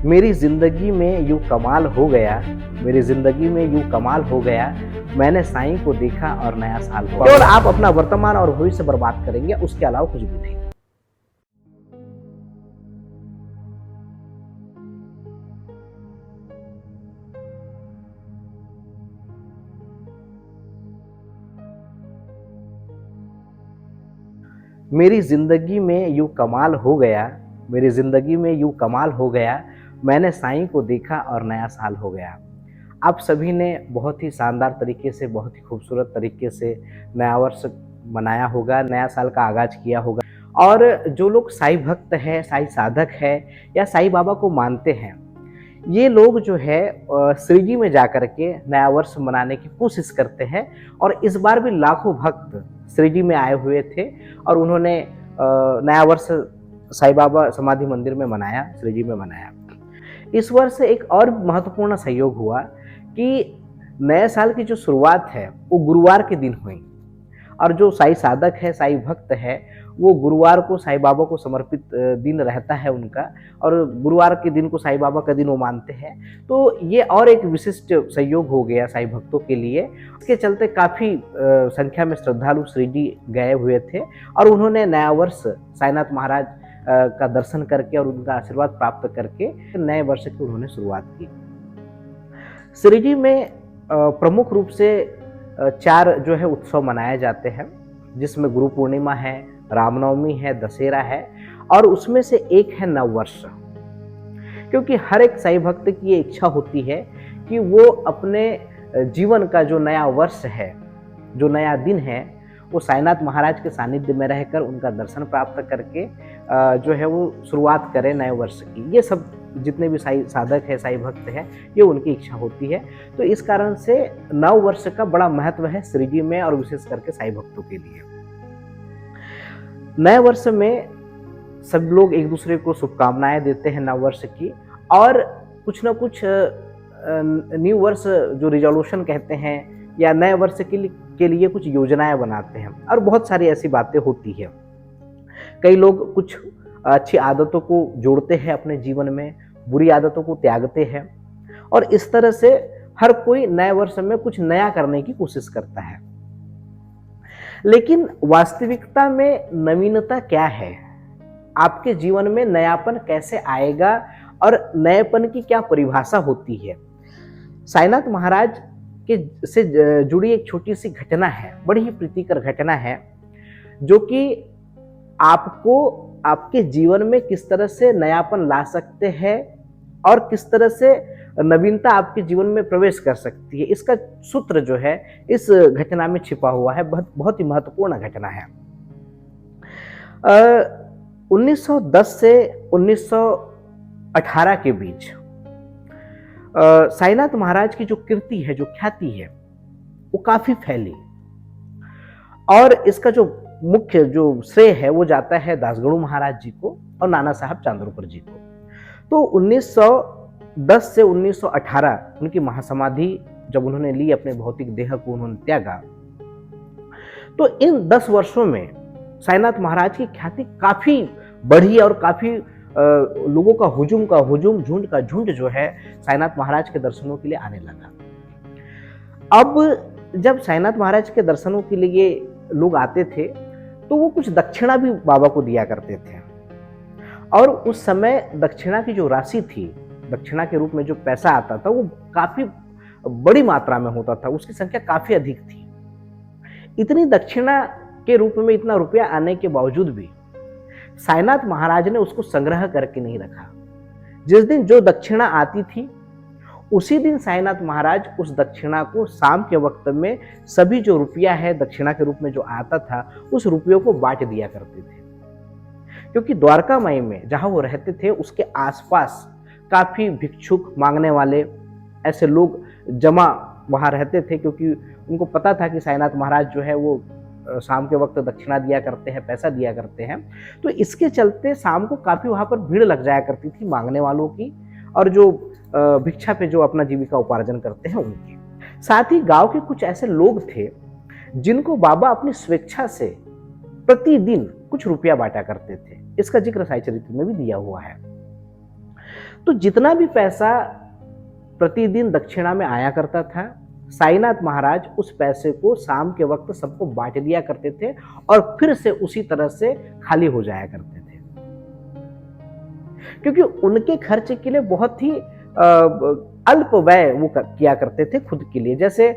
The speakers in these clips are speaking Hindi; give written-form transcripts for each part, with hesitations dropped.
मेरी ज़िंदगी में यूँ कमाल हो गया, मेरी ज़िंदगी में यूँ कमाल हो गया, मैंने साईं को देखा और नया साल हुआ। केवल आप अपना वर्तमान और भविष्य बर्बाद करेंगे, उसके अलावा कुछ भी नहीं। मेरी ज़िंदगी में यूँ कमाल हो गया, मेरी ज़िंदगी में यूँ कमाल हो गया, मैंने साईं को देखा और नया साल हो गया। आप सभी ने बहुत ही शानदार तरीके से, बहुत ही खूबसूरत तरीके से नया वर्ष मनाया होगा, नया साल का आगाज़ किया होगा। और जो लोग साईं भक्त हैं, साईं साधक हैं या साईं बाबा को मानते हैं, ये लोग जो है श्रीजी में जाकर के नया वर्ष मनाने की कोशिश करते हैं। और इस बार भी लाखों भक्त श्रीजी में आए हुए थे और उन्होंने नया वर्ष साईं बाबा समाधि मंदिर में मनाया, श्रीजी में मनाया। इस वर्ष एक और महत्वपूर्ण संयोग हुआ कि नए साल की जो शुरुआत है वो गुरुवार के दिन हुई। और जो साईं साधक है, साईं भक्त है, वो गुरुवार को साईं बाबा को समर्पित दिन रहता है उनका, और गुरुवार के दिन को साईं बाबा का दिन वो मानते हैं। तो ये और एक विशिष्ट संयोग हो गया साईं भक्तों के लिए। इसके चलते काफ़ी संख्या में श्रद्धालु श्रीजी गए हुए थे और उन्होंने नया वर्ष साईनाथ महाराज का दर्शन करके और उनका आशीर्वाद प्राप्त करके नए वर्ष की उन्होंने शुरुआत की। श्रीजी में प्रमुख रूप से 4 जो है उत्सव मनाए जाते हैं, जिसमें गुरु पूर्णिमा है, रामनवमी है, दशहरा है और उसमें से एक है नववर्ष। क्योंकि हर एक साईं भक्त की ये इच्छा होती है कि वो अपने जीवन का जो नया वर्ष है, जो नया दिन है, वो साईनाथ महाराज के सानिध्य में रहकर उनका दर्शन प्राप्त करके जो है वो शुरुआत करें नए वर्ष की। ये सब जितने भी साईं साधक है, साईं भक्त है, ये उनकी इच्छा होती है। तो इस कारण से नव वर्ष का बड़ा महत्व है श्रीजी में और विशेष करके साईं भक्तों के लिए। नए वर्ष में सब लोग एक दूसरे को शुभकामनाएं देते हैं नव वर्ष की, और कुछ ना कुछ न्यू वर्ष जो रिजोल्यूशन कहते हैं या नए वर्ष के लिए कुछ योजनाएं बनाते हैं और बहुत सारी ऐसी बातें होती है। कई लोग कुछ अच्छी आदतों को जोड़ते हैं अपने जीवन में, बुरी आदतों को त्यागते हैं, और इस तरह से हर कोई नए वर्ष में कुछ नया करने की कोशिश करता है। लेकिन वास्तविकता में नवीनता क्या है? आपके जीवन में नयापन कैसे आएगा और नएपन की क्या परिभाषा होती है? साईनाथ महाराज के से जुड़ी एक छोटी सी घटना है, बड़ी ही प्रीतिकर घटना है, जो कि आपको आपके जीवन में किस तरह से नयापन ला सकते हैं और किस तरह से नवीनता आपके जीवन में प्रवेश कर सकती है। इसका सूत्र जो है इस घटना में छिपा हुआ है, बहुत ही महत्वपूर्ण घटना है। 1910 से 1918 के बीच साईनाथ महाराज की जो कीर्ति है, जो ख्याति है, वो काफी फैली और इसका जो मुख्य जो श्रेय है वो जाता है दासगणु महाराज जी को और नाना साहब चांदोरकर जी को। तो 1910 से 1918 उनकी महासमाधि जब उन्होंने ली, अपने भौतिक देह को उन्होंने त्यागा, तो इन 10 वर्षों में साईनाथ महाराज की ख्याति काफी बढ़ी और काफी लोगों का हुजूम, झुंड का झुंड जो है साईनाथ महाराज के दर्शनों के लिए आने लगा। अब जब साईनाथ महाराज के दर्शनों के लिए लोग आते थे तो वो कुछ दक्षिणा भी बाबा को दिया करते थे, और उस समय दक्षिणा की जो राशि थी, दक्षिणा के रूप में जो पैसा आता था, वो काफी बड़ी मात्रा में होता था, उसकी संख्या काफी अधिक थी। इतनी दक्षिणा के रूप में इतना रुपया आने के बावजूद भी साईनाथ महाराज ने उसको संग्रह करके नहीं रखा। जिस दिन जो दक्षिणा आती थी उसी दिन साईनाथ महाराज उस दक्षिणा को शाम के वक्त में सभी जो रुपया है दक्षिणा के रूप में जो आता था उस रुपयों को बांट दिया करते थे। क्योंकि द्वारका माई में जहां वो रहते थे उसके आसपास काफी भिक्षुक मांगने वाले ऐसे लोग जमा वहां रहते थे, क्योंकि उनको पता था कि साईनाथ महाराज जो है वो शाम के वक्त दक्षिणा दिया करते हैं, पैसा दिया करते हैं। तो इसके चलते शाम को काफी वहां पर भीड़ लग जाया करती थी मांगने वालों की, और जो भिक्षा पे जो अपना जीविका उपार्जन करते हैं उनकी। साथ ही गांव के कुछ ऐसे लोग थे जिनको बाबा अपनी स्वेच्छा से प्रतिदिन कुछ रुपया बांटा करते थे। इसका जिक्र साईं चरित्र में भी दिया हुआ है। तो जितना भी पैसा प्रतिदिन दक्षिणा में आया करता था, साईनाथ महाराज उस पैसे को शाम के वक्त सबको बांट दिया करते थे और फिर से उसी तरह से खाली हो जाया करते थे, क्योंकि उनके खर्च के लिए बहुत ही अल्प व्यय वो किया करते थे खुद के लिए। जैसे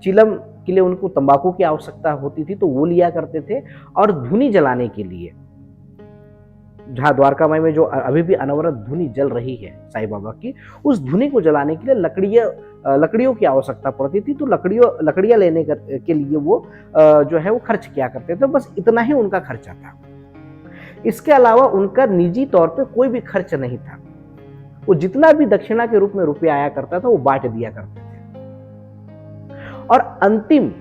चिलम के लिए उनको तंबाकू की आवश्यकता होती थी तो वो लिया करते थे, और धुनी जलाने के लिए, जहाँ द्वारका माई में जो अभी भी अनवरत धुनी जल रही है साईं बाबा की, उस धुनी को जलाने के लिए लकड़ियों की आवश्यकता पड़ती थी, तो लकड़ियां लेने के लिए वो जो है वो खर्च किया करते थे। बस इतना ही उनका खर्चा था। इसके अलावा उनका निजी तौर पे कोई भी खर्च नहीं था। वो जितना भी दक्षिणा के रूप में रुपया आया करता था वो बांट दिया करते थे, और अंतिम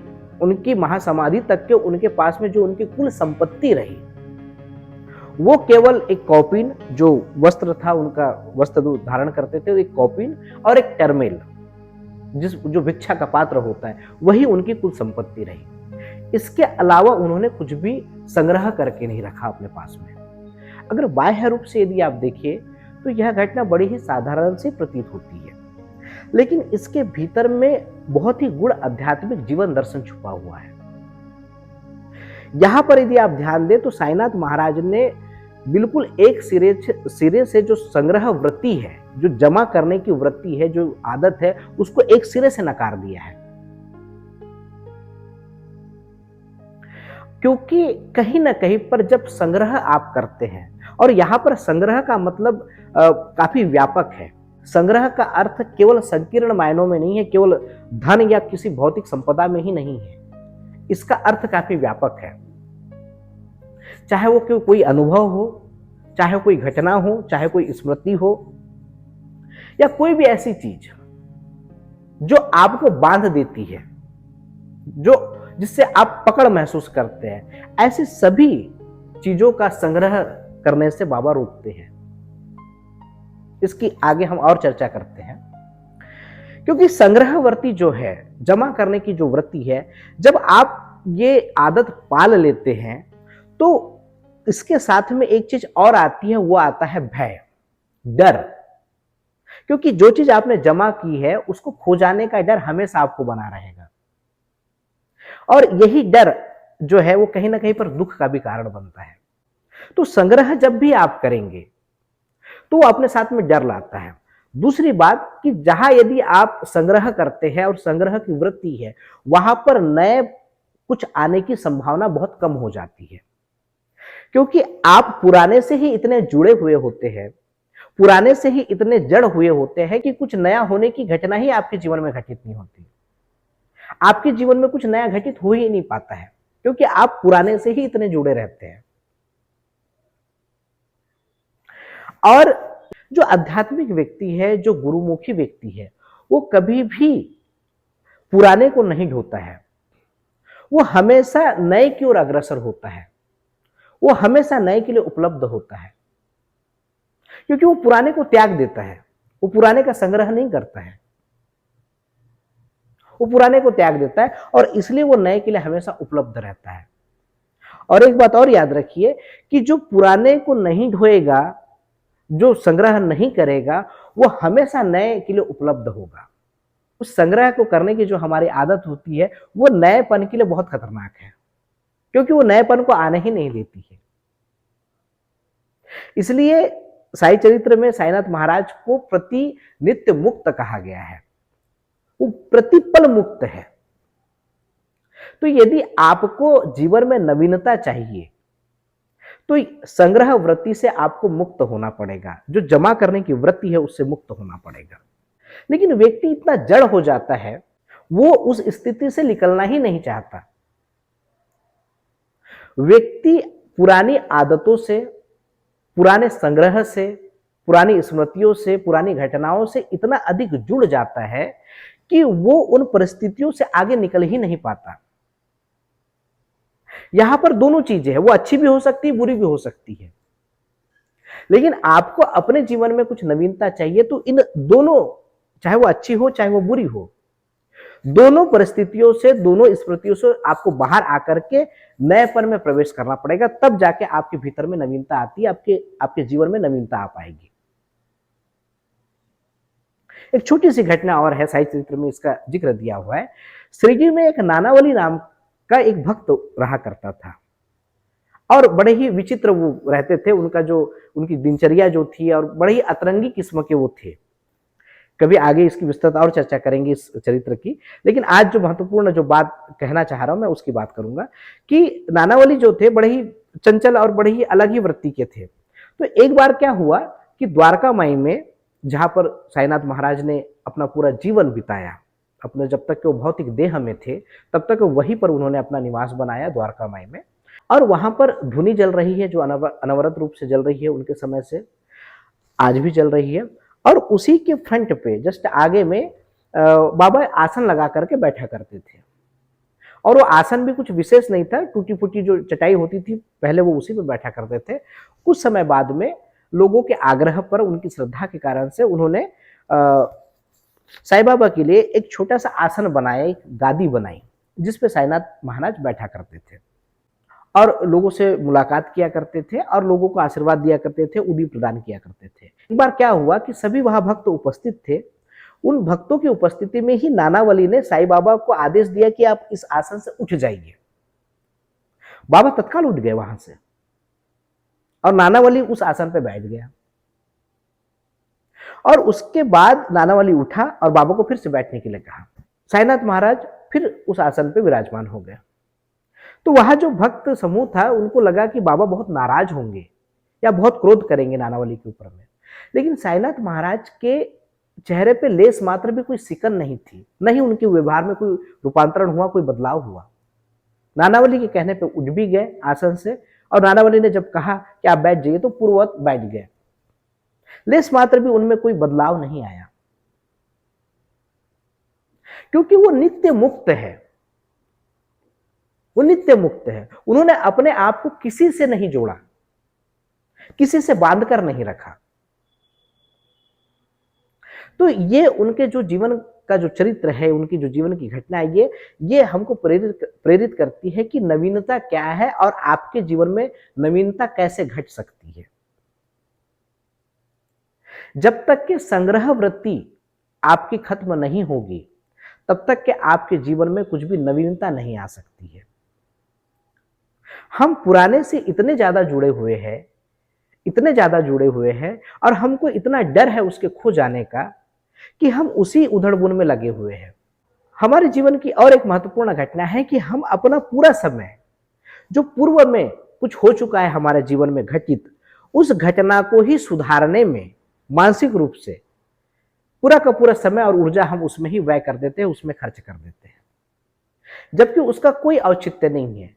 उनकी महासमाधि तक के उनके पास में जो उनकी कुल संपत्ति रही वो केवल एक कौपीन, जो वस्त्र था उनका, वस्त्र धारण करते थे, एक कौपीन और एक टर्मेल, जो भिक्षा का पात्र होता है, वही उनकी कुल संपत्ति रही। इसके अलावा उन्होंने कुछ भी संग्रह करके नहीं रखा अपने पास में। अगर बाह्य रूप से यदि आप देखिए तो यह घटना बड़ी ही साधारण सी प्रतीत होती है, लेकिन इसके भीतर में बहुत ही गूढ़ आध्यात्मिक जीवन दर्शन छुपा हुआ है। यहां पर यदि आप ध्यान दें तो साईनाथ महाराज ने बिल्कुल एक सिरे से जो संग्रह वृत्ति है, जो जमा करने की वृत्ति है, जो आदत है, उसको एक सिरे से नकार दिया है। क्योंकि कहीं ना कहीं पर जब संग्रह आप करते हैं, और यहां पर संग्रह का मतलब काफी व्यापक है। संग्रह का अर्थ केवल संकीर्ण मायनों में नहीं है, केवल धन या किसी भौतिक संपदा में ही नहीं है। इसका अर्थ काफी व्यापक है। चाहे वो कोई अनुभव हो, चाहे कोई घटना हो, चाहे कोई स्मृति हो, या कोई भी ऐसी चीज जो आपको बांध देती है, जिससे आप पकड़ महसूस करते हैं, ऐसी सभी चीजों का संग्रह करने से बाबा रोकते हैं। इसकी आगे हम और चर्चा करते हैं, क्योंकि संग्रह वृत्ति जो है, जमा करने की जो वृत्ति है, जब आप ये आदत पाल लेते हैं तो इसके साथ में एक चीज और आती है, वो आता है भय, डर। क्योंकि जो चीज आपने जमा की है उसको खो जाने का डर हमेशा आपको बना रहेगा, और यही डर जो है वो कहीं ना कहीं पर दुख का भी कारण बनता है। तो संग्रह जब भी आप करेंगे तो वो अपने साथ में डर लाता है। दूसरी बात कि जहां यदि आप संग्रह करते हैं और संग्रह की वृत्ति है, वहां पर नए कुछ आने की संभावना बहुत कम हो जाती है, क्योंकि आप पुराने से ही इतने जुड़े हुए होते हैं, पुराने से ही इतने जड़ हुए होते हैं कि कुछ नया होने की घटना ही आपके जीवन में घटित नहीं होती। आपके जीवन में कुछ नया घटित हो ही नहीं पाता है, क्योंकि आप पुराने से ही इतने जुड़े रहते हैं। और जो आध्यात्मिक व्यक्ति है, जो गुरुमुखी व्यक्ति है, वो कभी भी पुराने को नहीं ढोता है, वो हमेशा नए की ओर अग्रसर होता है, वो हमेशा नए के लिए उपलब्ध होता है, क्योंकि वो पुराने को त्याग देता है, वो पुराने का संग्रह नहीं करता है, वो पुराने को त्याग देता है, और इसलिए वो नए के लिए हमेशा उपलब्ध रहता है। और एक बात और याद रखिए कि जो पुराने को नहीं ढोएगा, जो संग्रह नहीं करेगा, वो हमेशा नए के लिए उपलब्ध होगा। उस संग्रह को करने की जो हमारी आदत होती है वो नएपन के लिए बहुत खतरनाक है, क्योंकि वो नएपन को आने ही नहीं देती है। इसलिए साई चरित्र में साईनाथ महाराज को प्रति नित्य मुक्त कहा गया है, वो प्रतिपल मुक्त है। तो यदि आपको जीवन में नवीनता चाहिए तो संग्रह वृत्ति से आपको मुक्त होना पड़ेगा, जो जमा करने की वृत्ति है उससे मुक्त होना पड़ेगा। लेकिन व्यक्ति इतना जड़ हो जाता है, वो उस स्थिति से निकलना ही नहीं चाहता। व्यक्ति पुरानी आदतों से, पुराने संग्रह से, पुरानी स्मृतियों से, पुरानी घटनाओं से इतना अधिक जुड़ जाता है कि वो उन परिस्थितियों से आगे निकल ही नहीं पाता। यहां पर दोनों चीजें हैं, वो अच्छी भी हो सकती है, बुरी भी हो सकती है। लेकिन आपको अपने जीवन में कुछ नवीनता चाहिए तो इन दोनों, चाहे वो अच्छी हो चाहे वो बुरी हो, दोनों परिस्थितियों से, दोनों स्मृतियों से आपको बाहर आकर के नएपन में प्रवेश करना पड़ेगा, तब जाके आपके भीतर में नवीनता आती है, आपके जीवन में नवीनता आ पाएगी। एक छोटी सी घटना और है, साहित्य चरित्र में इसका जिक्र दिया हुआ है। श्रीजी में एक नानावली नाम का एक भक्त रहा करता था और बड़े ही विचित्र वो रहते थे। उनका जो उनकी दिनचर्या जो थी और बड़े ही अतरंगी किस्म के वो थे। कभी आगे इसकी विस्तृत और चर्चा करेंगे इस चरित्र की, लेकिन आज जो महत्वपूर्ण जो बात कहना चाह रहा हूं मैं उसकी बात करूंगा कि नानावली जो थे बड़े ही चंचल और बड़े ही अलग ही वृत्ति के थे। तो एक बार क्या हुआ कि द्वारका माई में, जहां पर साईनाथ महाराज ने अपना पूरा जीवन बिताया, अपने जब तक के वो भौतिक देह में थे तब तक वहीं पर उन्होंने अपना निवास बनाया द्वारका माई में, और वहां पर धुनी जल रही है जो अनवरत रूप से जल रही है उनके समय से, आज भी चल रही है। और उसी के फ्रंट पे जस्ट आगे में बाबा आसन लगा करके बैठा करते थे, और वो आसन भी कुछ विशेष नहीं था, टूटी फूटी जो चटाई होती थी पहले वो उसी पे बैठा करते थे। कुछ समय बाद में लोगों के आग्रह पर, उनकी श्रद्धा के कारण से उन्होंने साईं बाबा के लिए एक छोटा सा आसन बनाया, एक गादी बनाई जिसपे साईनाथ महाराज बैठा करते थे और लोगों से मुलाकात किया करते थे और लोगों को आशीर्वाद दिया करते थे, उदी प्रदान किया करते थे। एक बार क्या हुआ कि सभी वहां भक्त उपस्थित थे। उन भक्तों की उपस्थिति में ही नानावली ने साईं बाबा को आदेश दिया कि आप इस आसन से उठ जाइए। बाबा तत्काल उठ गए वहां से और नानावली उस आसन पे बैठ गया, और उसके बाद नानावली उठा और बाबा को फिर से बैठने के लिए कहा। साईनाथ महाराज फिर उस आसन पे विराजमान हो गए। तो वहां जो भक्त समूह था उनको लगा कि बाबा बहुत नाराज होंगे या बहुत क्रोध करेंगे नानावली के ऊपर में, लेकिन साईनाथ महाराज के चेहरे पे लेस मात्र भी कोई सिकन नहीं थी, नहीं उनके व्यवहार में कोई रूपांतरण हुआ, कोई बदलाव हुआ। नानावली के कहने पे उठ भी गए आसन से, और नानावली ने जब कहा कि आप बैठ जाइए तो पूर्ववत बैठ गए। लेस मात्र भी उनमें कोई बदलाव नहीं आया, क्योंकि वो नित्य मुक्त है। वो नित्य मुक्त है। उन्होंने अपने आप को किसी से नहीं जोड़ा, किसी से बांध कर नहीं रखा। तो ये उनके जो जीवन का जो चरित्र है, उनकी जो जीवन की घटना है, ये हमको प्रेरित करती है कि नवीनता क्या है और आपके जीवन में नवीनता कैसे घट सकती है। जब तक कि संग्रह वृत्ति आपकी खत्म नहीं होगी तब तक कि आपके जीवन में कुछ भी नवीनता नहीं आ सकती है। हम पुराने से इतने ज्यादा जुड़े हुए हैं, इतने ज्यादा जुड़े हुए हैं, और हमको इतना डर है उसके खो जाने का कि हम उसी उधड़-बुन में लगे हुए हैं। हमारे जीवन की और एक महत्वपूर्ण घटना है कि हम अपना पूरा समय, जो पूर्व में कुछ हो चुका है हमारे जीवन में घटित, उस घटना को ही सुधारने में मानसिक रूप से पूरा का पूरा समय और ऊर्जा हम उसमें ही व्यय कर देते हैं, उसमें खर्च कर देते हैं, जबकि उसका कोई औचित्य नहीं है।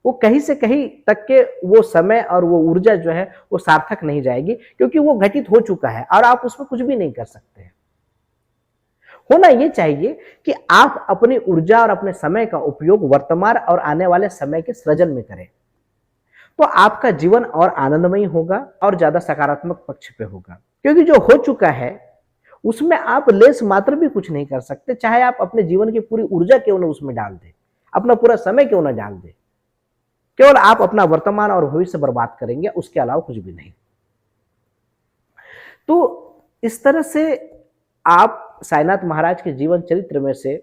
वो कहीं से कहीं तक के वो समय और वो ऊर्जा जो है वो सार्थक नहीं जाएगी, क्योंकि वो घटित हो चुका है और आप उसमें कुछ भी नहीं कर सकते हैं। होना ये चाहिए कि आप अपनी ऊर्जा और अपने समय का उपयोग वर्तमान और आने वाले समय के सृजन में करें, तो आपका जीवन और आनंदमयी होगा और ज्यादा सकारात्मक पक्ष पे होगा। क्योंकि जो हो चुका है उसमें आप लेस मात्र भी कुछ नहीं कर सकते, चाहे आप अपने जीवन की पूरी ऊर्जा क्यों ना उसमें डाल दें, अपना पूरा समय क्यों ना डाल दें, केवल आप अपना वर्तमान और भविष्य बर्बाद करेंगे, उसके अलावा कुछ भी नहीं। तो इस तरह से आप साईनाथ महाराज के जीवन चरित्र में से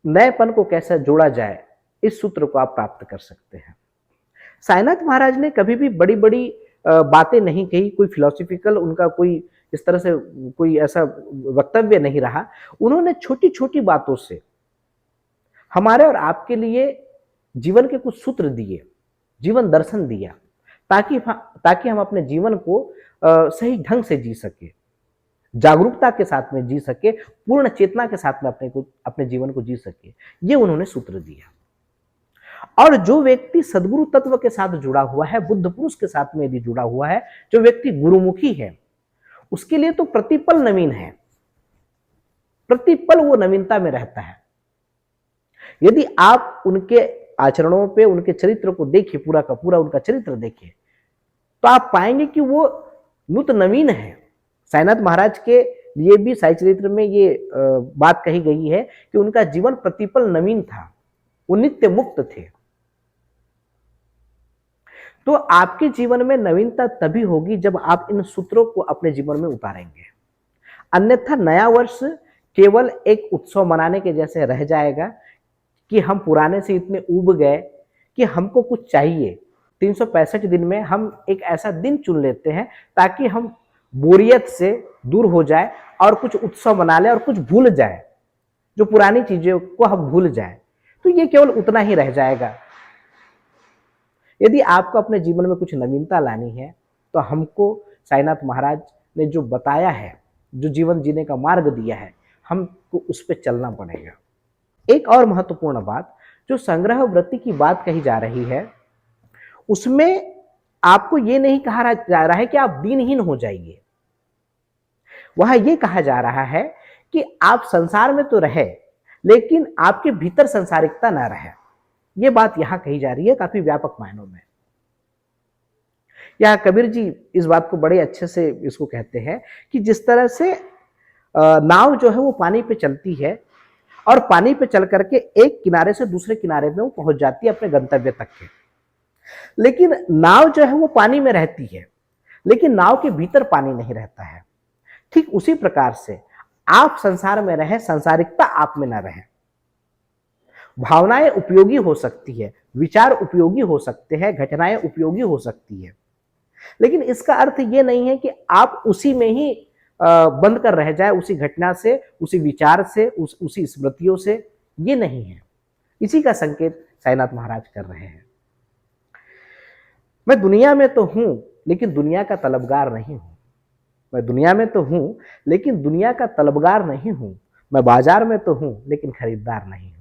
नएपन को कैसे जोड़ा जाए, इस सूत्र को आप प्राप्त कर सकते हैं। साईनाथ महाराज ने कभी भी बड़ी बड़ी बातें नहीं कही, कोई फिलोसॉफिकल उनका कोई इस तरह से कोई ऐसा वक्तव्य नहीं रहा। उन्होंने छोटी छोटी बातों से हमारे और आपके लिए जीवन के कुछ सूत्र दिए, जीवन दर्शन दिया, ताकि हम अपने जीवन को सही ढंग से जी सके, जागरूकता के साथ में जी सके, पूर्ण चेतना के साथ में अपने जीवन को जी सके। ये उन्होंने सूत्र दिया। और जो व्यक्ति सदगुरु तत्व के साथ जुड़ा हुआ है, बुद्ध पुरुष के साथ में यदि जुड़ा हुआ है, जो व्यक्ति गुरुमुखी है, उसके लिए तो प्रतिपल नवीन है, प्रतिपल वो नवीनता में रहता है। यदि आप उनके आचरणों पे, उनके चरित्र को देखिए, पूरा का पूरा उनका चरित्र देखिए, तो आप पाएंगे कि वो नूत नवीन है। साईनाथ महाराज के लिए भी साई चरित्र में ये बात कही गई है कि उनका जीवन प्रतिपल नवीन था, वो नित्य मुक्त थे। तो आपके जीवन में नवीनता तभी होगी जब आप इन सूत्रों को अपने जीवन में उतारेंगे। अन्यथा नया वर्ष केवल एक उत्सव मनाने के जैसे रह जाएगा कि हम पुराने से इतने ऊब गए कि हमको कुछ चाहिए। 365 दिन में हम एक ऐसा दिन चुन लेते हैं ताकि हम बोरियत से दूर हो जाए और कुछ उत्सव मना लें और कुछ भूल जाए, जो पुरानी चीज़ों को हम भूल जाएँ। तो ये केवल उतना ही रह जाएगा। यदि आपको अपने जीवन में कुछ नवीनता लानी है, तो हमको साईनाथ महाराज ने जो बताया है, जो जीवन जीने का मार्ग दिया है, हमको उस पे चलना पड़ेगा। एक और महत्वपूर्ण बात, जो संग्रह वृत्ति की बात कही जा रही है, उसमें आपको ये नहीं कहा जा रहा है कि आप दीनहीन हो जाइए। वहाँ ये कहा जा रहा है कि आप संसार में तो रहे, लेकिन आपके भीतर संसारिकता ना रहे। ये बात यहाँ कही जा रही है काफी व्यापक मायनों में। यहाँ कबीर जी इस बात को बड़े अच्छे से इसको कहते हैं कि जिस तरह से नाव जो है वो पानी पे चलती है और पानी पे चल करके एक किनारे से दूसरे किनारे में वो पहुंच जाती है अपने गंतव्य तक के, लेकिन नाव जो है वो पानी में रहती है, लेकिन नाव के भीतर पानी नहीं रहता है। ठीक उसी प्रकार से आप संसार में रहे, संसारिकता आप में ना रहे। भावनाएं उपयोगी हो सकती है, विचार उपयोगी हो सकते हैं, घटनाएं उपयोगी हो सकती है, लेकिन इसका अर्थ ये नहीं है कि आप उसी में ही बंद कर रह जाए, उसी घटना से, उसी विचार से, उसी स्मृतियों से। ये नहीं है। इसी का संकेत साईनाथ महाराज कर रहे हैं। मैं दुनिया में तो हूं, लेकिन दुनिया का तलबगार नहीं हूं। मैं दुनिया में तो हूं, लेकिन दुनिया का तलबगार नहीं हूं। मैं बाजार में तो हूं, लेकिन खरीदार नहीं हूं।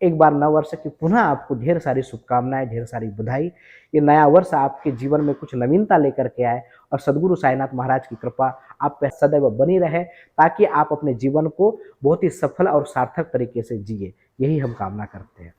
एक बार नव वर्ष की पुनः आपको ढेर सारी शुभकामनाएं, ढेर सारी बधाई। ये नया वर्ष आपके जीवन में कुछ नवीनता लेकर के आए और सद्गुरु साईनाथ महाराज की कृपा आप पे सदैव बनी रहे, ताकि आप अपने जीवन को बहुत ही सफल और सार्थक तरीके से जिए। यही हम कामना करते हैं।